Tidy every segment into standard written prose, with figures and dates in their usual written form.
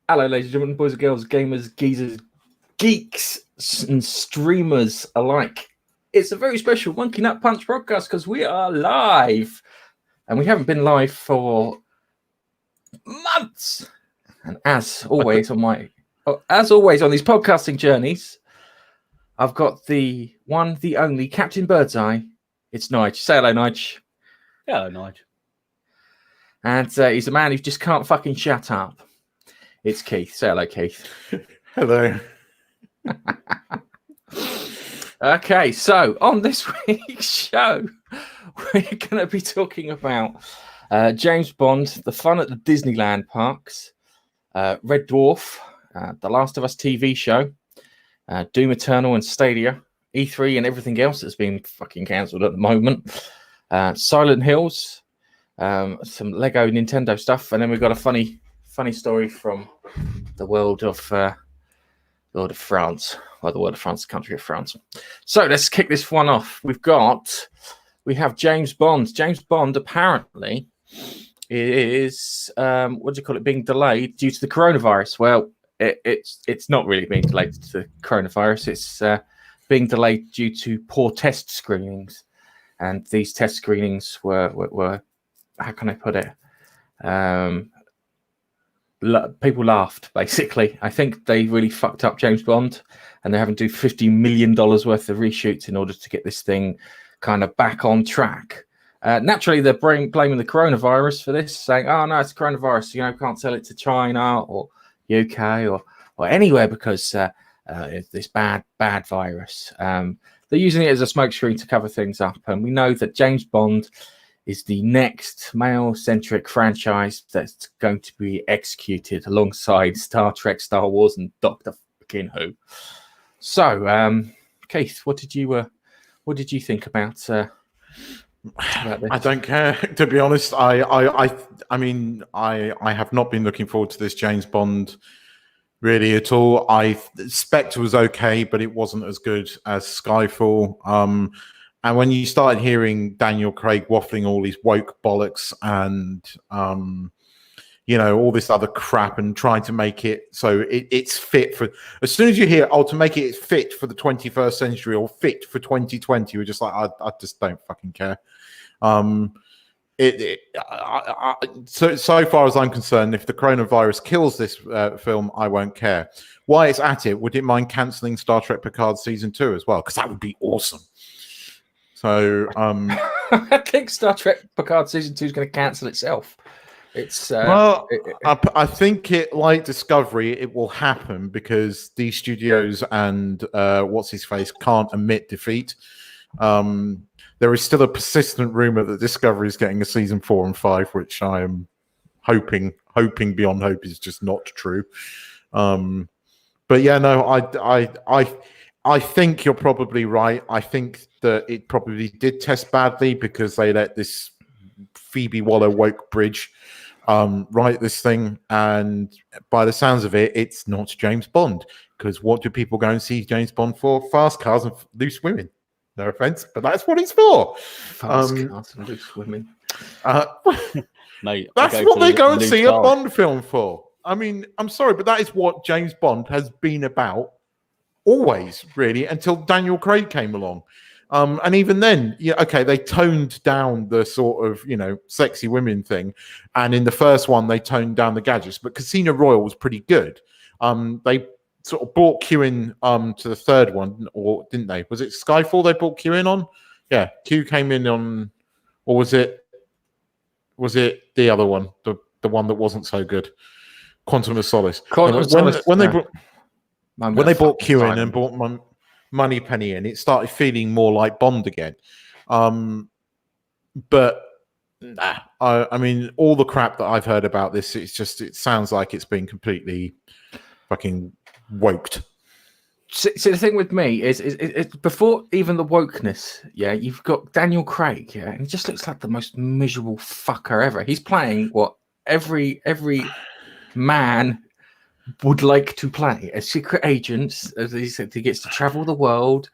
Hello, ladies and gentlemen, boys and girls, gamers, geezers, geeks, and streamers alike. It's a very special Monkey Nut Punch podcast because we are live, and we haven't been live for months. And as always on these podcasting journeys, I've got the one, the only Captain Birdseye. It's Nige. Say hello, Nige. Hello, Nige. And he's a man who just can't fucking shut up. It's Keith. Say hello, Keith. Hello. Okay, so on this week's show, we're going to be talking about James Bond, the fun at the Disneyland parks, Red Dwarf, The Last of Us TV show, Doom Eternal and Stadia, E3 and everything else that's been fucking cancelled at the moment, Silent Hills, some Lego Nintendo stuff, and then we've got a funny story from the world of France. Well, the world of France, the country of France. So let's kick this one off. We have James Bond. James Bond apparently is being delayed due to the coronavirus. Well, it's not really being delayed due to the coronavirus. It's being delayed due to poor test screenings, and these test screenings were how can I put it? People laughed, basically. I think they really fucked up James Bond, and they're having to do $50 million worth of reshoots in order to get this thing kind of back on track. Naturally, they're blaming the coronavirus for this, saying, oh, no, it's coronavirus. Can't sell it to China or UK or anywhere because it's this bad virus. They're using it as a smokescreen to cover things up. And we know that James Bond is the next male-centric franchise that's going to be executed alongside Star Trek, Star Wars, and Doctor fucking Who. So, Keith, what did you think about this? I don't care, to be honest. I have not been looking forward to this James Bond really at all. Spectre was okay, but it wasn't as good as Skyfall. And when you started hearing Daniel Craig waffling all these woke bollocks and, all this other crap and trying to make it so it's fit for... As soon as you hear, to make it fit for the 21st century or fit for 2020, we're just like, I just don't fucking care. So far as I'm concerned, if the coronavirus kills this film, I won't care. While it's at it, would it mind cancelling Star Trek Picard Season 2 as well? Because that would be awesome. So I think Star Trek Picard Season 2 is going to cancel itself. It's I think it, like Discovery, it will happen because these studios and what's his face can't admit defeat. There is still a persistent rumor that Discovery is getting a season 4 and 5, which I am hoping beyond hope is just not true. But yeah, no, I think you're probably right. I think that it probably did test badly because they let this Phoebe Waller-Woke bridge write this thing. And by the sounds of it, it's not James Bond. Because what do people go and see James Bond for? Fast cars and loose women. No offense, but that's what it's for. Fast cars and loose women. Mate, that's what they go and see a Bond film for. I mean, I'm sorry, but that is what James Bond has been about. Always, really, until Daniel Craig came along. And even then, they toned down the sort of, sexy women thing. And in the first one, they toned down the gadgets. But Casino Royale was pretty good. They sort of brought Q in to the third one, or didn't they? Was it Skyfall they brought Q in on? Yeah, Q came in on, or was it the other one, the one that wasn't so good? Quantum of Solace. When they brought Q in and brought Moneypenny in, it started feeling more like Bond again. But I mean, all the crap that I've heard about this, it sounds like it's been completely fucking woked. So the thing with me is before even the wokeness, you've got Daniel Craig, and he just looks like the most miserable fucker ever. He's playing what every man would like to play, a secret agent. As he said, he gets to travel the world,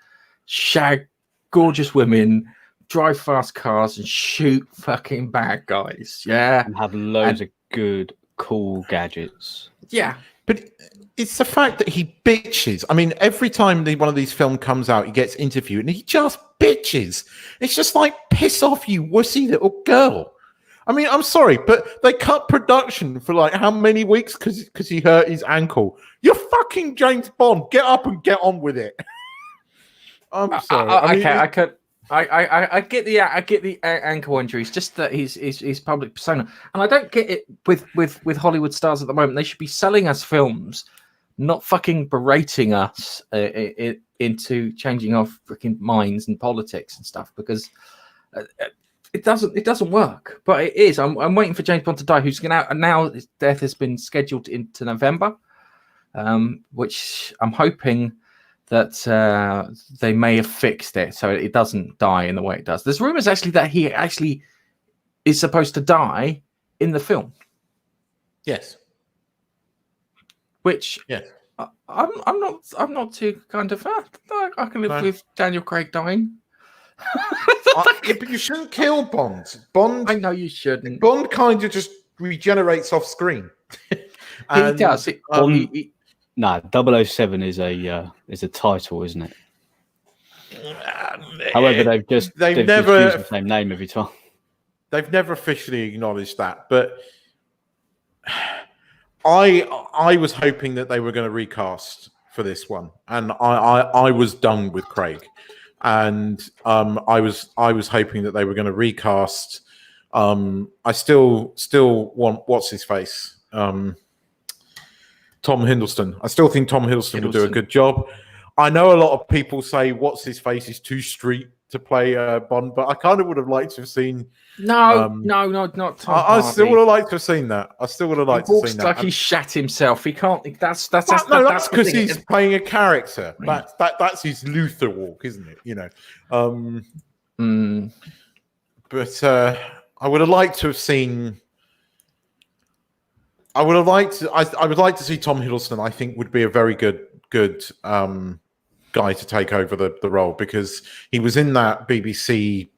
shag gorgeous women, drive fast cars, and shoot fucking bad guys. Yeah, and have loads of good, cool gadgets. Yeah. But it's the fact that he bitches. I mean, every time one of these films comes out, he gets interviewed and he just bitches. It's just like, piss off, you wussy little girl. I mean, I'm sorry, but they cut production for like how many weeks because he hurt his ankle. You're fucking James Bond. Get up and get on with it. I'm sorry. I get the ankle injuries, just that his public persona, and I don't get it with Hollywood stars at the moment. They should be selling us films, not fucking berating us into changing our freaking minds and politics and stuff, because it doesn't work. But it is. I'm waiting for James Bond to die, who's going out, and now his death has been scheduled into November, which I'm hoping that they may have fixed it so it doesn't die in the way it does. There's rumors actually that he actually is supposed to die in the film. Yes. Which yes. I'm not too kind of I can live with Daniel Craig dying. But you shouldn't kill Bond. I know you shouldn't. Bond kind of just regenerates off screen. He does. No, 007 is a title, isn't it? However, they've just used the same name every time. They've never officially acknowledged that, but I was hoping that they were going to recast for this one, and I was done with Craig, and I was hoping that they were going to recast. I still want what's his face. Tom Hiddleston. I still think Tom Hiddleston would do a good job. I know a lot of people say what's his face is too street to play Bond, but I kind of would have liked to have seen. No, not Tom. I still would have liked to have seen that. I still would have liked to have seen that. Like he shat himself. He can't. That's because he's playing a character. That's his Luther walk, isn't it? You know. But I would have liked to have seen. I would like to see Tom Hiddleston. I think would be a very good guy to take over the role, because he was in that BBC.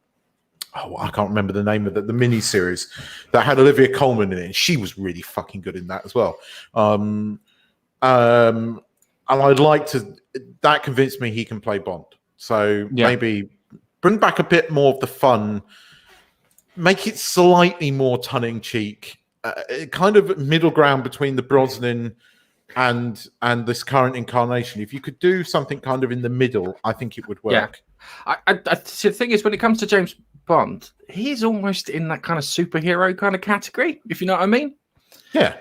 Oh, I can't remember the name of the mini series that had Olivia Colman in it. And she was really fucking good in that as well. And I'd like to. That convinced me he can play Bond. So maybe bring back a bit more of the fun. Make it slightly more tongue-in-cheek. Kind of middle ground between the Brosnan and this current incarnation. If you could do something kind of in the middle, I think it would work. Yeah. So the thing is, when it comes to James Bond, he's almost in that kind of superhero kind of category, if you know what I mean. Yeah.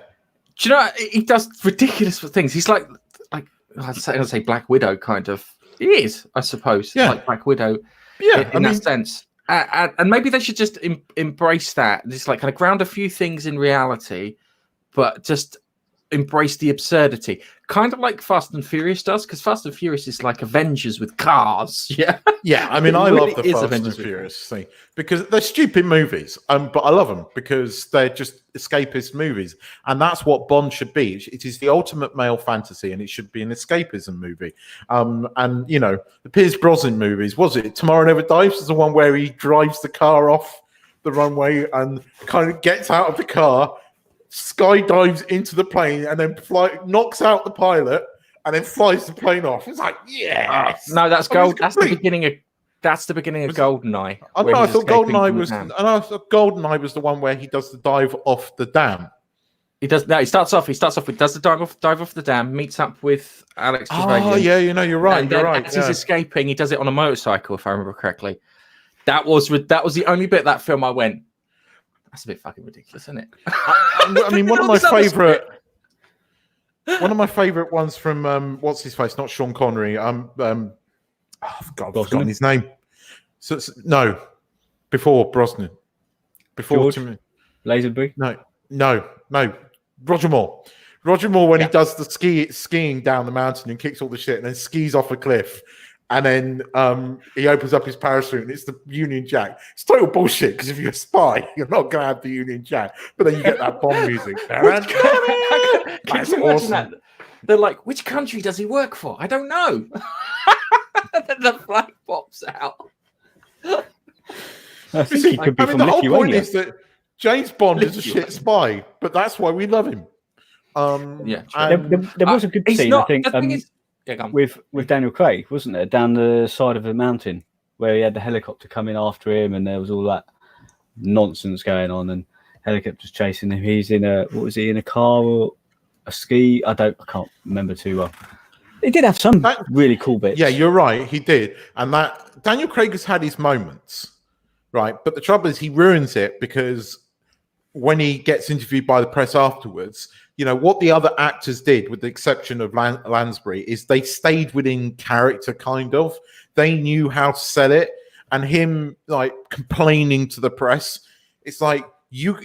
Do you know, he does ridiculous things. He's like I'd say Black Widow kind of. He is, I suppose. Yeah. Like Black Widow. Yeah. In that sense. And maybe they should just embrace that. Just like kind of ground a few things in reality, but just embrace the absurdity. Kind of like Fast and Furious does, because Fast and Furious is like Avengers with cars. Yeah. Yeah. I mean, I love the Fast and Furious thing because they're stupid movies, but I love them because they're just escapist movies. And that's what Bond should be. It is the ultimate male fantasy, and it should be an escapism movie. And, you know, the Pierce Brosnan movies, was it Tomorrow Never Dies? Is the one where he drives the car off the runway and kind of gets out of the car, skydives into the plane, and then knocks out the pilot, and then flies the plane off. It's like, yes. No, that's gold. That's the beginning of GoldenEye. I thought GoldenEye was the one where he does the dive off the dam. He does. No, he starts off with does the dive off the dam, meets up with Alex Trevelyan. Oh yeah, you know, you're right. And then as he's escaping, he does it on a motorcycle, if I remember correctly. That was the only bit of that film I went, that's a bit fucking ridiculous, isn't it? I mean, one of my favorite ones from what's his face? Not Sean Connery. I've forgotten his name. So no, before Brosnan, before Lazenby. No. Roger Moore. When he does the skiing down the mountain and kicks all the shit and then skis off a cliff. And then he opens up his parachute and it's the Union Jack. It's total bullshit because if you're a spy, you're not going to have the Union Jack. But then you get that Bond music. That's awesome. That? They're like, which country does he work for? I don't know. And then the flag pops out. I think he could be from the whole Lithuania. point is that James Bond is a shit spy, but that's why we love him. Yeah, There was a good he's scene, not- I think, the thing is- Yeah, go on. with Daniel Craig, wasn't there, down the side of a mountain where he had the helicopter coming after him, and there was all that nonsense going on, and helicopters chasing him. He's in a car or a ski? I can't remember too well. He did have some really cool bits. Yeah, you're right. He did, and that Daniel Craig has had his moments, right? But the trouble is, he ruins it because when he gets interviewed by the press afterwards, what the other actors did, with the exception of Lansbury, is they stayed within character. Kind of, they knew how to sell it, and him like complaining to the press. It's like, you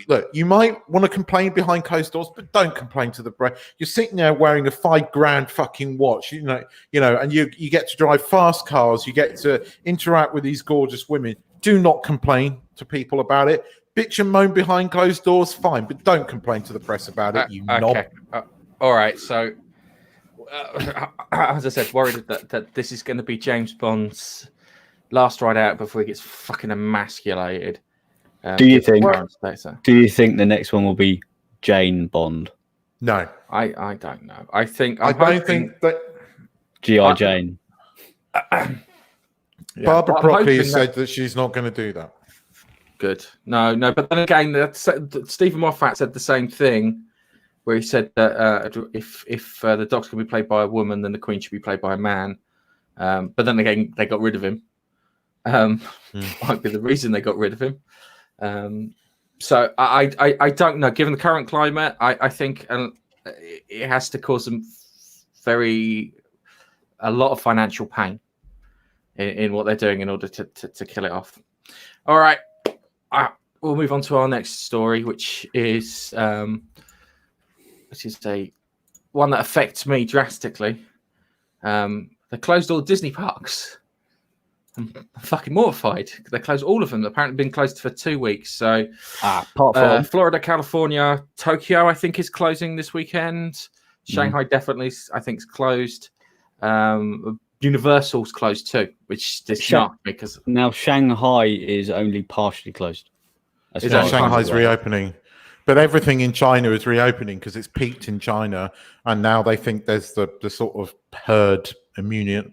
might want to complain behind closed doors, but don't complain to the press. You're sitting there wearing a $5,000 fucking watch, and you get to drive fast cars. You get to interact with these gorgeous women. Do not complain to people about it. Bitch and moan behind closed doors, fine, but don't complain to the press about it, you knob. All right, so as I said, worried that this is going to be James Bond's last ride out before he gets fucking emasculated. Do you think the next one will be Jane Bond? No, I don't know. I don't think that G.I. Jane. Barbara Broccoli has said that she's not going to do that. Good. No. But then again, Stephen Moffat said the same thing, where he said that if the Doctor can be played by a woman, then the Queen should be played by a man. But then again, they got rid of him. Might be the reason they got rid of him. So I don't know. Given the current climate, I think it has to cause them a lot of financial pain in what they're doing in order to kill it off. All right, we'll move on to our next story, which is one that affects me drastically. They closed all Disney parks. I'm fucking mortified. They closed all of them. They've apparently been closed for 2 weeks. So, Florida, California, Tokyo, I think, is closing this weekend. Shanghai definitely, I think, is closed. Universal's closed too, which is shocked me because now Shanghai is only partially closed. Shanghai's reopening, but everything in China is reopening because it's peaked in China, and now they think there's the sort of herd immunity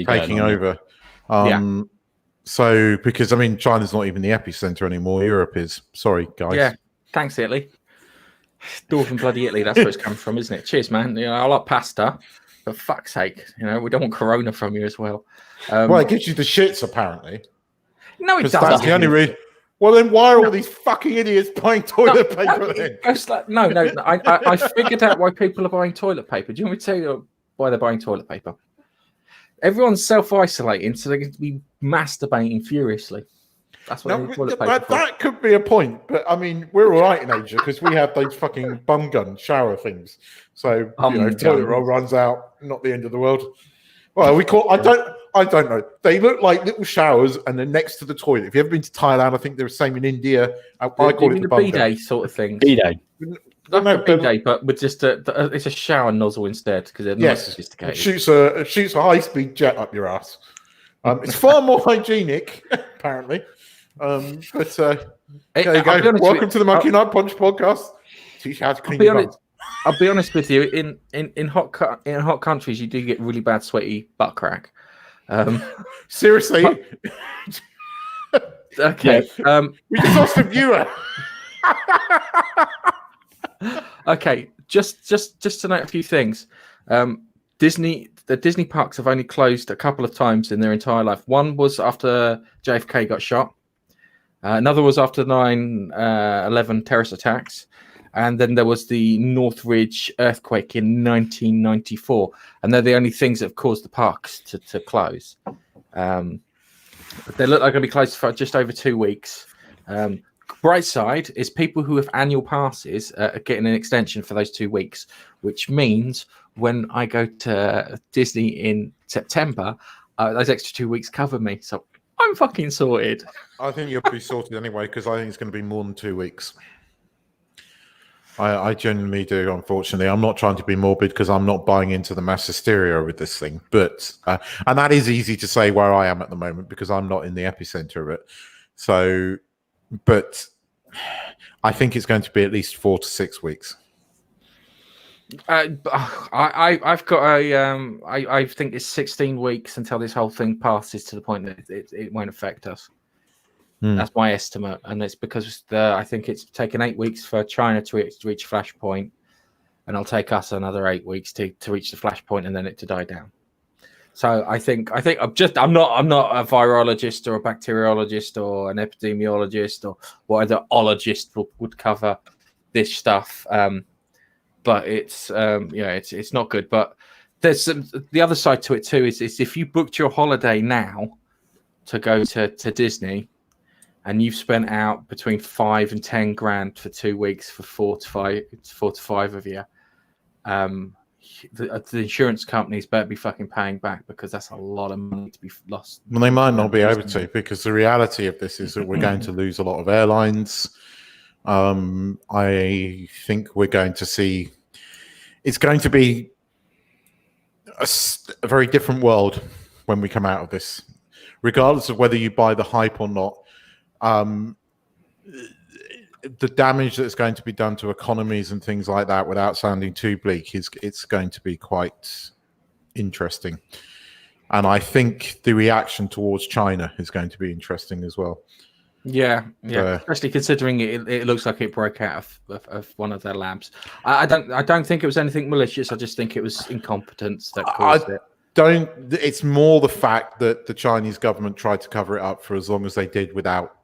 taking over. So because China's not even the epicenter anymore. Europe is. Sorry, guys. Yeah, thanks, Italy. Dwarf and bloody Italy. That's where it's come from, isn't it? Cheers, man. I like pasta. For fuck's sake, we don't want Corona from you as well. Well, it gives you the shits, apparently. No, it doesn't. That's the only reason. Well, then why are all these fucking idiots buying toilet paper then? I figured out why people are buying toilet paper. Do you want me to tell you why they're buying toilet paper? Everyone's self-isolating, so they can be masturbating furiously. That's what toilet paper for. That could be a point, but we're all right in Asia because we have those fucking bum gun shower things. So toilet roll runs out, not the end of the world. Well, I don't know. They look like little showers, and they're next to the toilet. If you've ever been to Thailand, I think they're the same in India. I call it the bidet sort of thing. Bidet. Like a bidet, but with just it's a shower nozzle instead because they're not sophisticated. It shoots a high-speed jet up your ass. It's far more hygienic, apparently. But there you go. Welcome to the Monkey Night Punch podcast. Teach you how to clean your butt. I'll be honest with you. In hot countries, you do get really bad sweaty butt crack. Seriously. Okay. We just lost a viewer. Okay. Just to note a few things. The Disney parks have only closed a couple of times in their entire life. One was after JFK got shot. Another was after 9/11 terrorist attacks. And then there was the Northridge earthquake in 1994. And they're the only things that have caused the parks to close. They look like they're going to be closed for just over 2 weeks. Bright side is people who have annual passes are getting an extension for those 2 weeks, which means when I go to Disney in September, those extra 2 weeks cover me. So I'm fucking sorted. I think you'll be sorted anyway, because I think it's going to be more than 2 weeks. I genuinely do, unfortunately. I'm not trying to be morbid because I'm not buying into the mass hysteria with this thing. But and that is easy to say where I am at the moment because I'm not in the epicenter of it. So, but I think it's going to be at least 4 to 6 weeks. I've got I think it's 16 weeks until this whole thing passes to the point that it won't affect us. That's my estimate, and it's because I think it's taken 8 weeks for China to reach Flashpoint, and it'll take us another 8 weeks to reach the Flashpoint, and then it to die down. So I think I'm not a virologist or a bacteriologist or an epidemiologist or what other ologist would cover this stuff. But it's it's not good. But there's the other side to it too is if you booked your holiday now to go to Disney, and you've spent out between 5 and 10 grand for 2 weeks for 4 to 5 of you, the insurance companies better be fucking paying back, because that's a lot of money to be lost. Well, they might not be able to, because the reality of this is that we're going to lose a lot of airlines. I think we're going to see, it's going to be a very different world when we come out of this, regardless of whether you buy the hype or not. The damage that's going to be done to economies and things like that, without sounding too bleak, it's going to be quite interesting. And I think the reaction towards China is going to be interesting as well. Yeah. Especially considering it looks like it broke out of one of their labs. I don't think it was anything malicious. I just think it was incompetence that caused it. It's more the fact that the Chinese government tried to cover it up for as long as they did without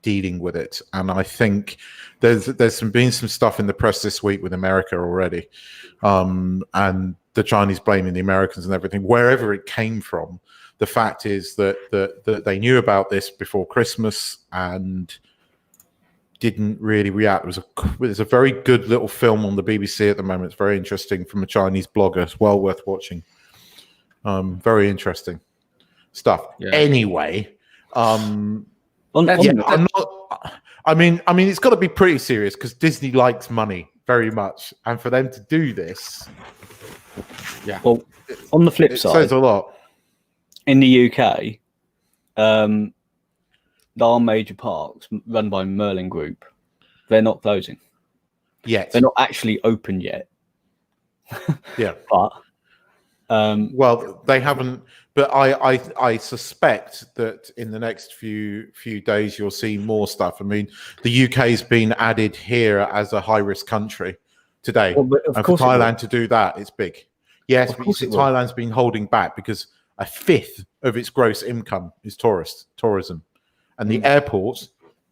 dealing with it. And I think there's been some stuff in the press this week with America already, and the Chinese blaming the Americans and everything, wherever it came from. The fact is that they knew about this before Christmas and didn't really react. There's a very good little film on the BBC at the moment. It's very interesting, from a Chinese blogger. It's well worth watching. Very interesting stuff. Yeah. Anyway, I'm not. I mean, it's got to be pretty serious, because Disney likes money very much, and for them to do this, yeah. Well, on the flip side, it says a lot. In the UK, our major parks run by Merlin Group, they're not closing yet. They're not actually open yet. Yeah, but well, they haven't. But I suspect that in the next few days you'll see more stuff. I mean, the UK has been added here as a high risk country today, and for Thailand to do that, it's big. Yes, but you see, Thailand's been holding back because a fifth of its gross income is tourism, and the airport,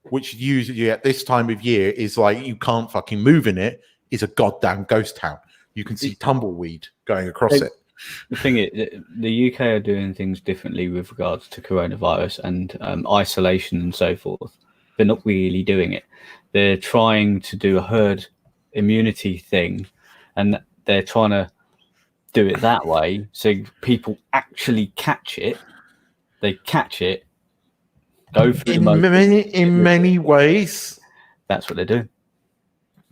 which usually at this time of year is like you can't fucking move in it, is a goddamn ghost town. You can see tumbleweed going across it. The thing is, the UK are doing things differently with regards to coronavirus and isolation and so forth. They're not really doing it. They're trying to do a herd immunity thing, and they're trying to do it that way, so people actually catch it. They catch it, go through in many ways. That's what they're doing.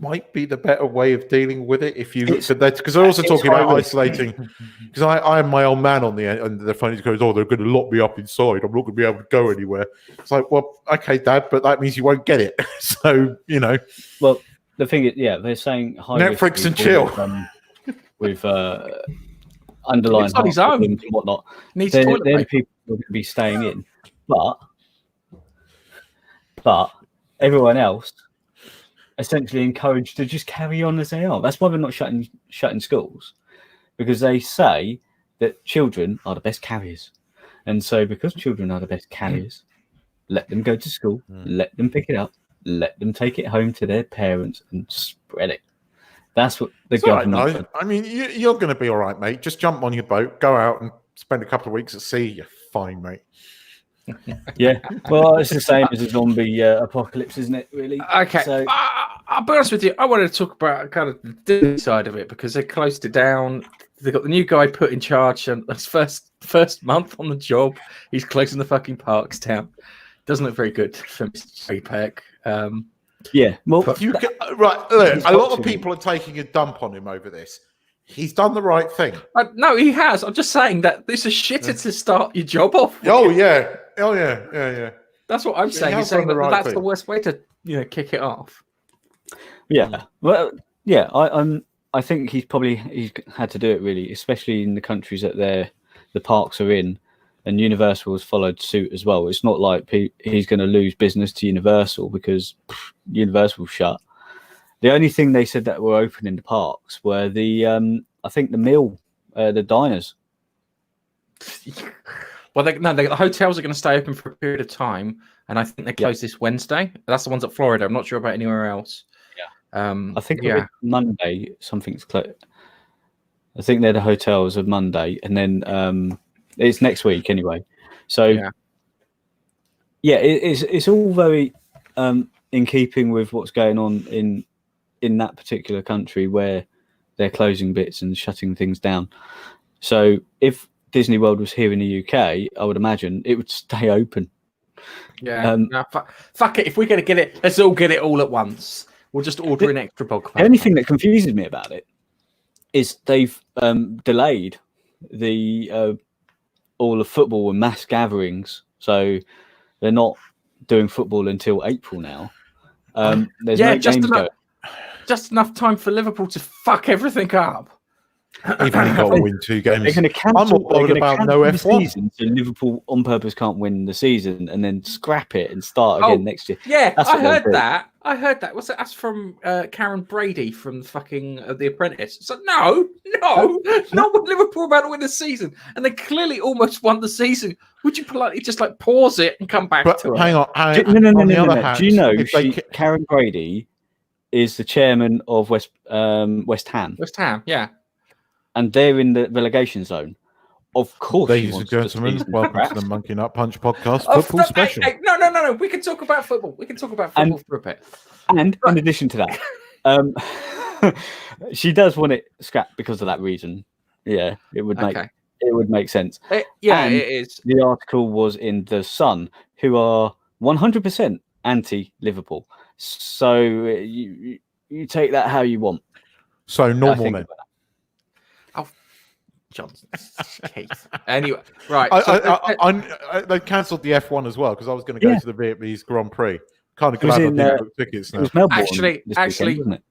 Might be the better way of dealing with it if you look at that, because they're also talking about isolating. Because I have my old man on the phone. He goes, "Oh, they're going to lock me up inside. I'm not going to be able to go anywhere." It's like, well, okay, Dad, but that means you won't get it. So Well, the thing is, yeah, they're saying high Netflix and chill with underlying heart problems and whatnot. They're the people who are going to be staying in, but everyone else essentially encouraged to just carry on as they are. That's why they're not shutting schools, because they say that children are the best carriers. And so because children are the best carriers, let them go to school, let them pick it up, let them take it home to their parents and spread it. That's what the government... Right, I mean, you're going to be all right, mate. Just jump on your boat, go out and spend a couple of weeks at sea. You're fine, mate. Yeah, well, it's the same as a zombie apocalypse, isn't it, really? Okay, so, I'll be honest with you. I wanted to talk about kind of the Disney side of it, because they closed it down. They got the new guy put in charge, and his first month on the job, he's closing the fucking parks down. Doesn't look very good for Mr. JPEG. Yeah, well, look, a lot of people are taking a dump on him over this. He's done the right thing. No, he has. I'm just saying that this is shitter to start your job off with. Oh yeah. That's what I'm saying. You're has saying done the that right that's the thing. worst way to kick it off. Yeah, well, yeah. I think he's had to do it really, especially in the countries that the parks are in, and Universal has followed suit as well. It's not like he's going to lose business to Universal because Universal's shut. The only thing they said that were open in the parks were the I think the diners. Well, the hotels are going to stay open for a period of time, and I think they close this Wednesday. That's the ones at Florida. I'm not sure about anywhere else. I think Monday something's closed. I think they're the hotels of Monday, and then it's next week anyway. So it's all very in keeping with what's going on in that particular country where they're closing bits and shutting things down. So if Disney World was here in the UK, I would imagine it would stay open. Yeah. Fuck it. If we're going to get it, let's all get it all at once. We'll just order an extra bulk. The only thing that confuses me about it is they've delayed all the football and mass gatherings. So they're not doing football until April now. There's no games going. Just enough time for Liverpool to fuck everything up. They've only got to win 2 games. They're going to cancel. I'm all worried about no the F1 season, so Liverpool on purpose can't win the season, and then scrap it and start again next year. Yeah, I heard that. What's that? That's from Karen Brady from fucking The Apprentice. So no, not with Liverpool about to win the season, and they clearly almost won the season. Would you politely just pause it and come back to it? Hang on. No. Do you know Karen Brady is the chairman of West Ham? West Ham, yeah. And they're in the relegation zone. Of course. Ladies and gentlemen, welcome to the Monkey Nut Punch podcast football special. Hey, no. We can talk about football. For a bit. And in addition to that, she does want it scrapped because of that reason. Yeah, it would make sense. It is. The article was in The Sun, who are 100% anti-Liverpool. So you take that how you want. So normal then. Johnson. Keith. Anyway, right. They cancelled the F1 as well because I was going to go to the Vietnamese Grand Prix. Kind of glad I didn't book tickets now. Actually, weekend,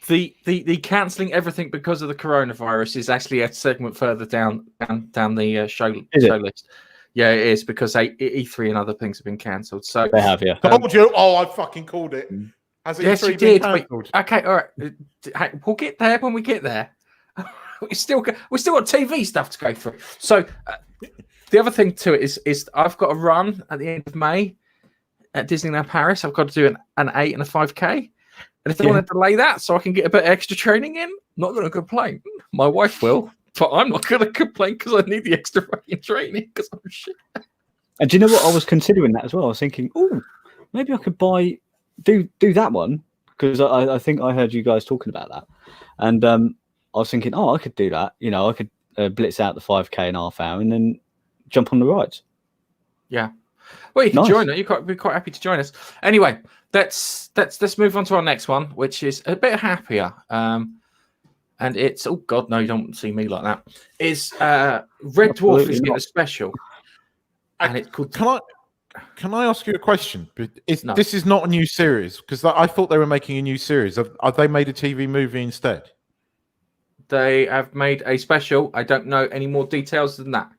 the cancelling everything because of the coronavirus is actually a segment further down the show list. Yeah, it is because E3 and other things have been cancelled. So they have, yeah. Told you. Oh, I fucking called it. Has yes, you did. Okay, all right. We'll get there when we get there. We still got TV stuff to go through. So the other thing to it is I've got a run at the end of May at Disneyland Paris. I've got to do an 8 and a 5K. And if they want to delay that so I can get a bit of extra training in, not going to complain. My wife will, but I'm not going to complain because I need the extra fucking training because I'm shit. And do you know what? I was considering that as well. I was thinking, maybe I could do that one because I think I heard you guys talking about that. And I was thinking, I could do that. I could blitz out the 5K in half hour and then jump on the rides. Yeah. Well, you can join it. You'd be quite happy to join us. Anyway, let's move on to our next one, which is a bit happier. And it's oh god, no, you don't see me like that. Is Red Dwarf is getting a special, and it's called. Can I ask you a question? This is not a new series because I thought they were making a new series. Have they made a TV movie instead? They have made a special. I don't know any more details than that.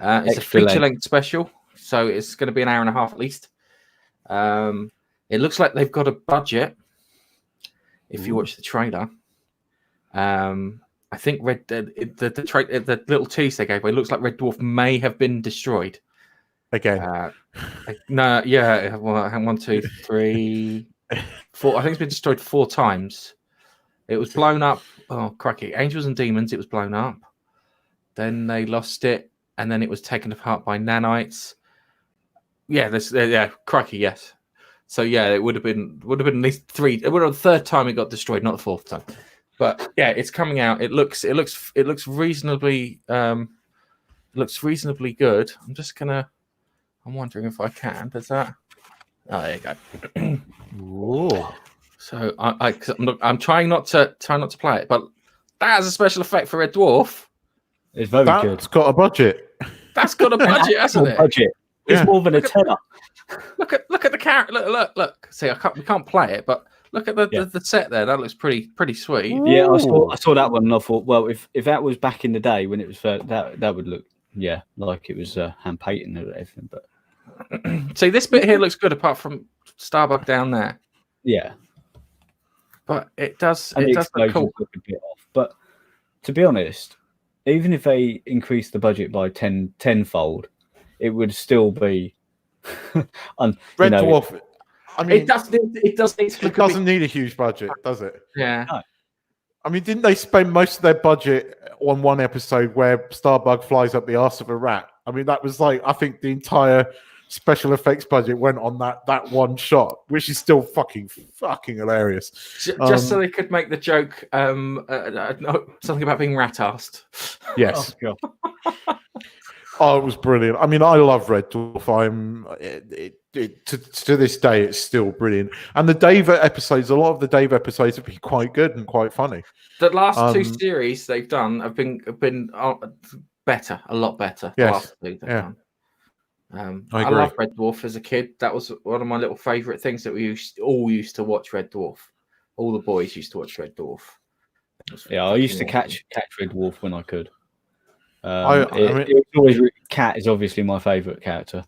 It's a feature-length special, so it's going to be an hour and a half at least. It looks like they've got a budget. If you watch the trailer, I think the little tease they gave, it looks like Red Dwarf may have been destroyed again. No, yeah. Well, 1, 2, 3, 4. I think it's been destroyed 4 times. It was blown up. Oh, cracky. Angels and Demons, it was blown up. Then they lost it, and then it was taken apart by nanites. Yeah, cracky, yes. So yeah, it would have been at least 3. It would have the 3rd time it got destroyed, not the 4th time. But yeah, it's coming out. It looks reasonably good. I'm wondering if I can. Does that? Oh, there you go. Whoa. So I'm trying not to play it, but that has a special effect for Red Dwarf. It's very good. That's got a budget. That's got a budget, hasn't it? Budget It's more than a tenner. Look at the character. Look. See, we can't play it, but look at the set there. That looks pretty sweet. Yeah, I saw that one and I thought, well, if that was back in the day when it was that would look like it was hand painted and everything. But see, this bit here looks good apart from Starbuck down there. Yeah, but it does and it does look cool. Look a bit off. But to be honest, even if they increase the budget by tenfold, it would still be Red Dwarf. I mean, it doesn't need a huge budget, does it? Yeah. No. I mean, didn't they spend most of their budget on one episode where Starbug flies up the arse of a rat? I mean, that was like, I think the entire special effects budget went on that one shot, which is still fucking hilarious. Just so they could make the joke, something about being rat-assed. Yes. Oh, God. Oh, it was brilliant. I mean, I love Red Dwarf. To this day, it's still brilliant. And the Dave episodes, a lot of the Dave episodes have been quite good and quite funny. The last two series they've done have been better, a lot better. Yes. The last two they've done. I love Red Dwarf as a kid. That was one of my little favourite things that we all used to watch. Red Dwarf. All the boys used to watch Red Dwarf. Yeah, I used to catch Red Dwarf when I could. Cat is obviously my favourite character.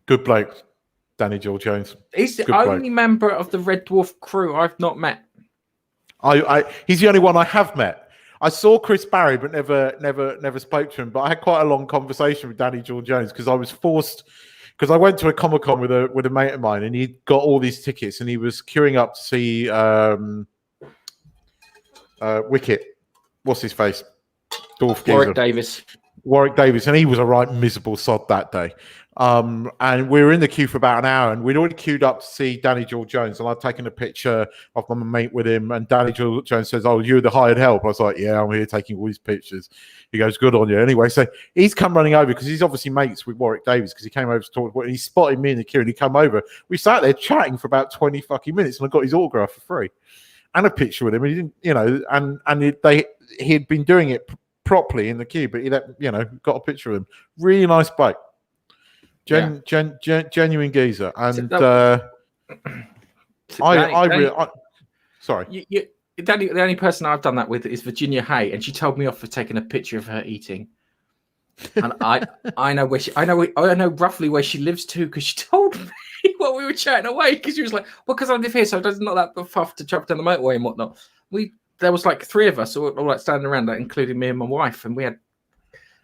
Good bloke, Danny Joel Jones. He's the only member of the Red Dwarf crew I've not met. He's the only one I have met. I saw Chris Barry, but never spoke to him. But I had quite a long conversation with Danny Joel Jones because I was forced. Because I went to a Comic-Con with a mate of mine, and he got all these tickets, and he was queuing up to see Wicket. What's his face? Warwick Davis, and he was a right miserable sod that day. And we were in the queue for about an hour, and we'd already queued up to see Danny Joel Jones, and I'd taken a picture of my mate with him, and Danny Joel Jones says, "Oh, you're the hired help." I was like, "Yeah, I'm here taking all these pictures." He goes, "Good on you." Anyway, so he's come running over because he's obviously mates with Warwick Davis because he came over to talk, and he spotted me in the queue, and he come over. We sat there chatting for about 20 fucking minutes, and I got his autograph for free and a picture with him. And he didn't, he had been doing it properly in the queue, but he got a picture of him. Really nice bloke. Genuine geezer. And sorry. The only person I've done that with is Virginia Hay, and she told me off for taking a picture of her eating. And I know roughly where she lives too, because she told me while we were chatting away, because she was like, "Well, because I live here, so it's not that far to travel down the motorway and whatnot." There was like three of us all like standing around, like, including me and my wife, and we had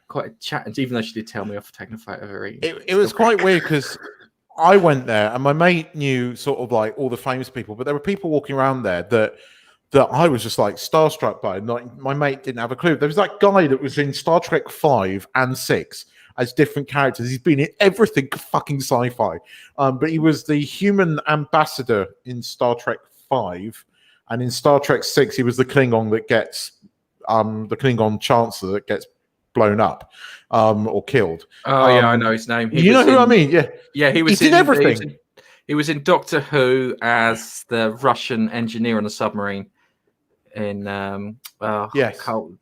quite a chat. And even though she did tell me off for taking a photo of her eating, it was quite weird because I went there and my mate knew sort of like all the famous people, but there were people walking around there that I was just like starstruck by. Like, my mate didn't have a clue. There was that guy that was in Star Trek 5 and 6 as different characters. He's been in everything fucking sci-fi, but he was the human ambassador in Star Trek 5. And in Star Trek 6, he was the Klingon that gets the Klingon Chancellor that gets blown up or killed. Oh yeah, I know his name. You know who I mean? Yeah, yeah. He was in everything. He was in Doctor Who as the Russian engineer on a submarine in Black Cold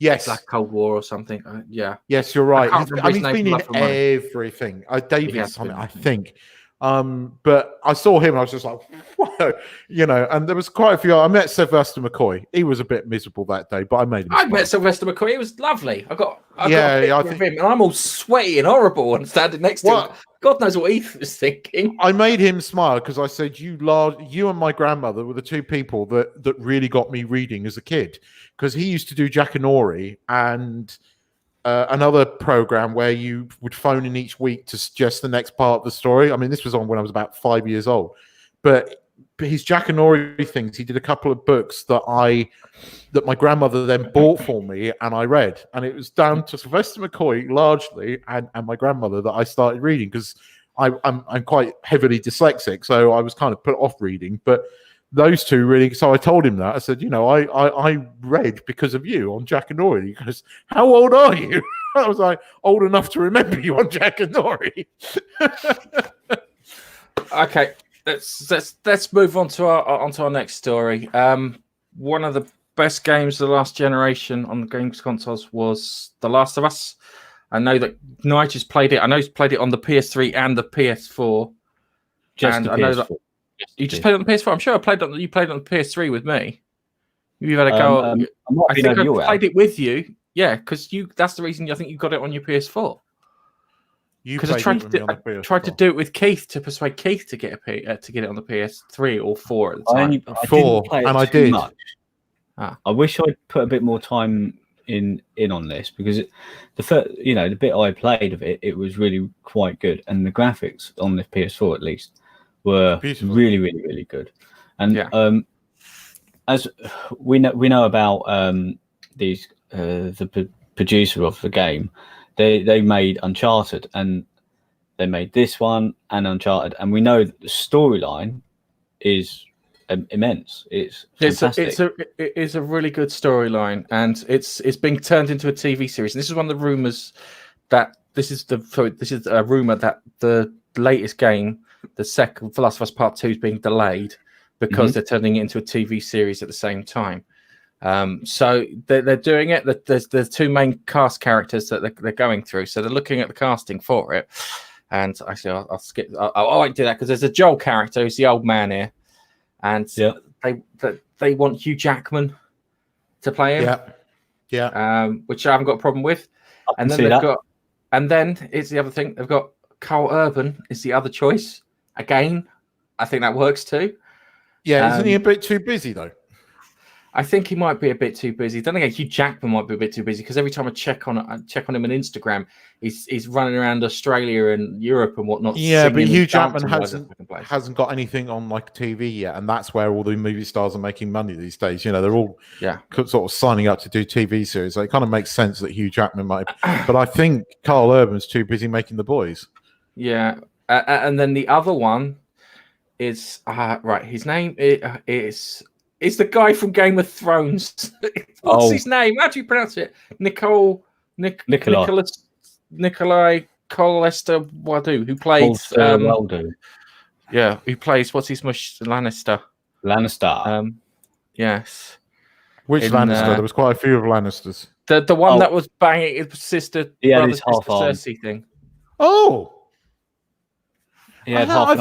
War or something. Yeah. Yes, you're right. He's been in everything. David something, I think. But I saw him and I was just like, whoa, and there was quite a few. I met Sylvester McCoy. He was a bit miserable that day, but I made him smile. I met Sylvester McCoy. He was lovely. I got a picture of him, and I'm all sweaty and horrible and standing next to him. God knows what he was thinking. I made him smile because I said, you and my grandmother were the two people that really got me reading as a kid, because he used to do Jackanory and another program where you would phone in each week to suggest the next part of the story. I mean, this was on when I was about 5 years old. But his Jackanory things, he did a couple of books that my grandmother then bought for me and I read. And it was down to Sylvester McCoy largely and my grandmother that I started reading, because I'm quite heavily dyslexic, so I was kind of put off reading. But those two really, so I told him that. I said, I read because of you on Jackanory. He goes, "How old are you?" I was like, "Old enough to remember you on Jackanory." Okay, let's move on to our next story. One of the best games of the last generation on the games consoles was The Last of Us. I know that Nigel's played it. I know he's played it on the PS3 and the PS4. Just and the I know PS4. that you just played it on the PS4. I'm sure you played it on the PS3 with me. You've had a go. I think I played it with you. Yeah, because that's the reason I think you got it on your PS4. Because I tried to do it with Keith to persuade Keith to get to get it on the PS3 or 4 at the time. I did. Much. I wish I'd put a bit more time in on this, because the bit I played of it, it was really quite good, and the graphics on the PS4 at least were really, really, really good. And as we know about the producer of the game, they made Uncharted, and they made this one and Uncharted, and we know that the storyline is immense. It's fantastic. It is a really good storyline, and it's being turned into a TV series. And this is one of the rumors that this is a rumor that the latest game, the second Last of Us Part 2, is being delayed because they're turning it into a TV series at the same time. So they're doing it. There's two main cast characters that they're going through. So they're looking at the casting for it. And actually, I'll skip. I won't do that because there's a Joel character who's the old man here, and they want Hugh Jackman to play him. Which I haven't got a problem with. And then it's the other thing. They've got Carl Urban is the other choice. Again, I think that works too. Yeah, isn't he a bit too busy though? I think he might be a bit too busy. Then again, Hugh Jackman might be a bit too busy because every time I check on him on Instagram, he's running around Australia and Europe and whatnot. Yeah, but Hugh Jackman hasn't got anything on like TV yet, and that's where all the movie stars are making money these days. They're all sort of signing up to do TV series. So it kind of makes sense that Hugh Jackman might, but I think Carl Urban's too busy making The Boys. Yeah, and then the other one is right. His name is. It's the guy from Game of Thrones. What's his name? How do you pronounce it? Nikolai Colester Wadu, who plays who plays what's his mush Lannister. Yes. Which Lannister? There was quite a few of Lannisters. The one that was banging his sister, his half Cersei thing. Oh. Yeah, I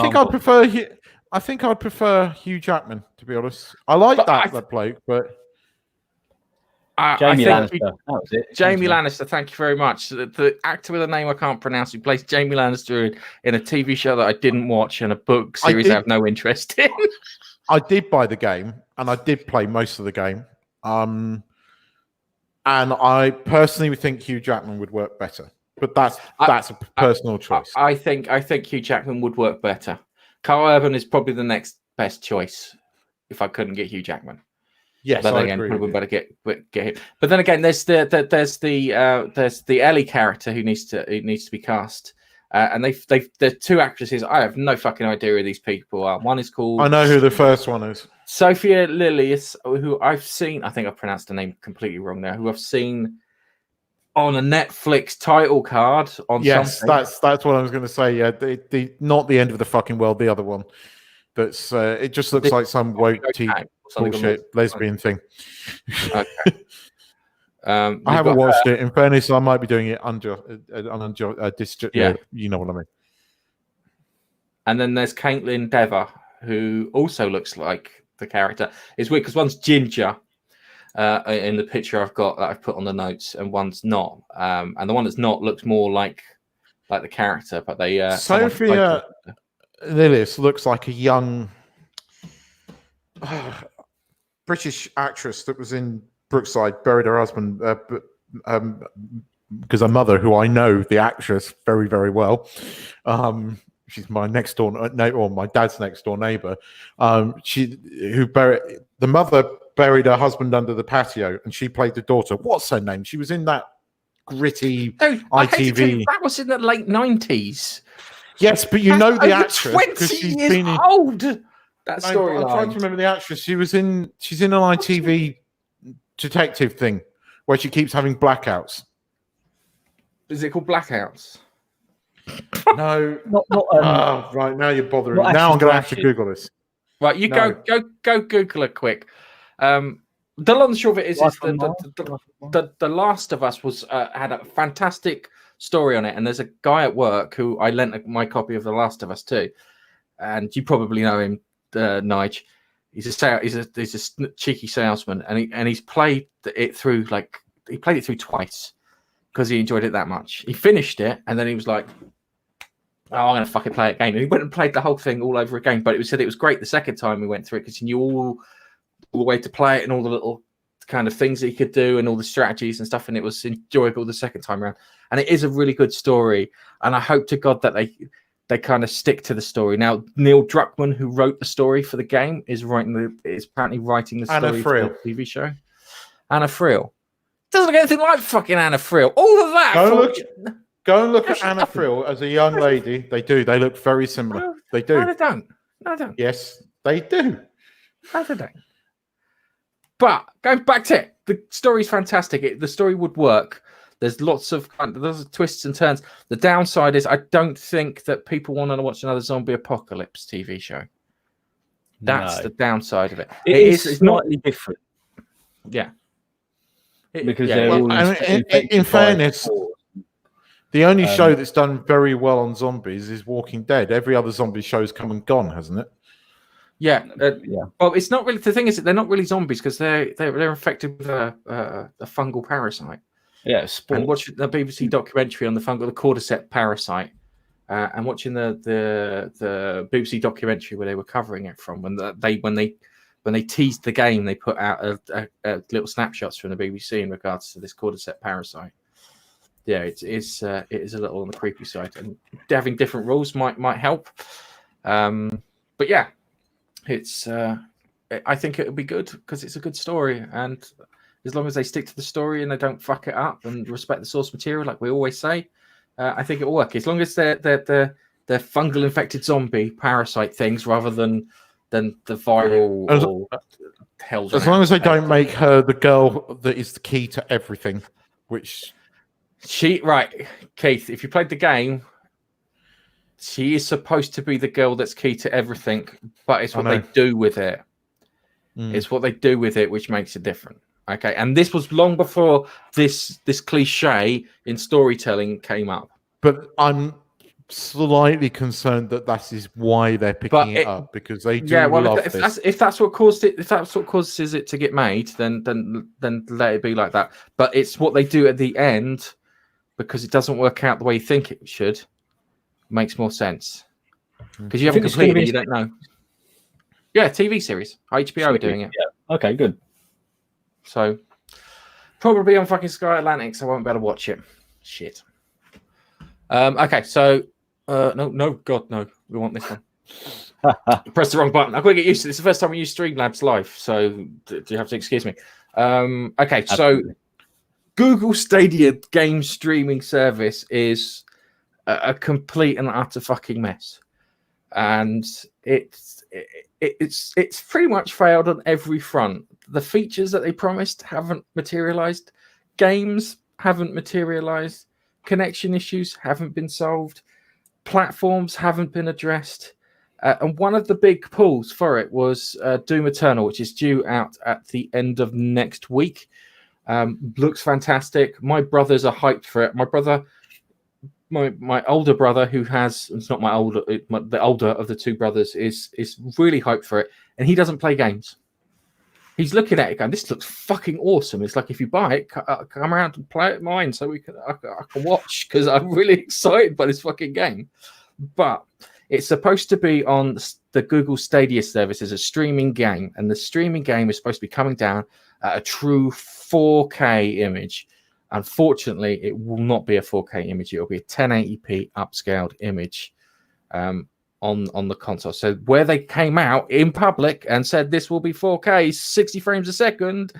think I'd prefer Hugh Jackman, to be honest. I like that bloke, but Jamie Lannister. That was it. Jamie Lannister, thank you very much. The actor with a name I can't pronounce, who plays Jamie Lannister in a TV show that I didn't watch and a book series I have no interest in. I did buy the game, and I did play most of the game. And I personally think Hugh Jackman would work better, but that's a personal choice. I think Hugh Jackman would work better. Carl Urban is probably the next best choice if I couldn't get Hugh Jackman. Yes, but then again, probably better get him. But then again, there's the Ellie character who needs to be cast, and there's two actresses. I have no fucking idea who these people are. One is called. I know who the first one is. Sophia Lillis, who I've seen. I think I pronounced the name completely wrong there. Who I've seen on a Netflix title card on something. That's what I was going to say. Yeah, the not the end of the fucking world. The other one. That's it. Just looks like some woke bullshit lesbian thing. Okay. I haven't watched it. In fairness, I might be doing it under district. Yeah, you know what I mean. And then there's Caitlin Dever, who also looks like the character. It's weird because one's ginger. In the picture I've got that I've put on the notes, and one's not. And the one that's not looks more like the character, but they Sophia Lillis looks like a young British actress that was in Brookside, buried her husband because her mother, who I know the actress very, very well. She's my next door neighbor, or my dad's next door neighbor. The mother buried her husband under the patio, and she played the daughter. What's her name? She was in that gritty ITV. That was in the late 90s. Yes, but you know the actress because she's been old. That storyline. I'm trying to remember the actress. She's in an ITV detective thing where she keeps having blackouts. Is it called Blackouts? No, not right now you're bothering me. Now I'm going to have to Google this. Right, you go Google it quick. The long and short of it is the Last of Us was had a fantastic story on it. And there's a guy at work who I lent my copy of The Last of Us to, and you probably know him, Nige. He's a cheeky salesman, and he's played it through twice because he enjoyed it that much. He finished it, and then he was like, "Oh, I'm gonna fucking play it again." And he went and played the whole thing all over again. But it was great the second time we went through it because he knew all the way to play it and all the little kind of things that he could do and all the strategies and stuff. And it was enjoyable the second time around. And it is a really good story. And I hope to God that they kind of stick to the story. Now, Neil Druckmann, who wrote the story for the game, is apparently writing the story for the TV show. Anna Friel. Doesn't look anything like fucking Anna Friel. All of that. Go and look at Anna Friel as a young lady. They do. They look very similar. They do. No, they don't. No, they don't. Yes, they do. No, they don't. But going back to it, the story's fantastic. The story would work. There's lots of twists and turns. The downside is I don't think that people want to watch another zombie apocalypse TV show. That's the downside of it. It's slightly different. Yeah. Because in fairness, the only show that's done very well on zombies is Walking Dead. Every other zombie show's come and gone, hasn't it? Yeah. Well, it's not really. The thing is, that they're not really zombies because they're infected with a fungal parasite. Yeah, and watching the BBC documentary on the cordyceps parasite, and watching the BBC documentary where they were covering it from when they teased the game, they put out a little snapshots from the BBC in regards to this cordyceps parasite. Yeah, it is a little on the creepy side, and having different rules might help. But yeah, it's I think it would be good because it's a good story, and as long as they stick to the story and they don't fuck it up and respect the source material, like we always say, I think it will work. As long as they're fungal infected zombie parasite things rather than the viral hell. As long as they don't make her the girl that is the key to everything, which Keith, if you played the game, she is supposed to be the girl that's key to everything, but it's what they do with it. It's what they do with it which makes it different. Okay, and this was long before this cliche in storytelling came up. But I'm slightly concerned that is why they're picking it up, because they do love this. If that's what causes it to get made, then let it be like that. But it's what they do at the end, because it doesn't work out the way you think it should. Makes more sense because you haven't completed it. You don't know. Yeah, TV series. HBO are doing it. Yeah. Okay, good. So probably on fucking Sky Atlantic, so I won't be able to watch it. Shit. Okay, so no, God, no. We want this one. Press the wrong button. I've got to get used to this. It's the first time we use Streamlabs live, so do you have to excuse me? Okay, so Google Stadia game streaming service is a complete and utter fucking mess, and it's pretty much failed on every front. The features that they promised haven't materialized. Games haven't materialized. Connection issues haven't been solved. Platforms haven't been addressed. And one of the big pulls for it was Doom Eternal, which is due out at the end of next week. Looks fantastic. My brothers are hyped for it. My brother, my older brother, who has, it's not my older, the older of the two brothers, is really hyped for it. And he doesn't play games. He's looking at it going, this looks fucking awesome. It's like, if you buy it, come around and play it mine so I can watch, because I'm really excited by this fucking game. But it's supposed to be on the Google Stadia service as a streaming game, and the streaming game is supposed to be coming down at a true 4K image. Unfortunately, it will not be a 4K image. It will be a 1080p upscaled image on the console. So where they came out in public and said this will be 4K, 60 frames a second,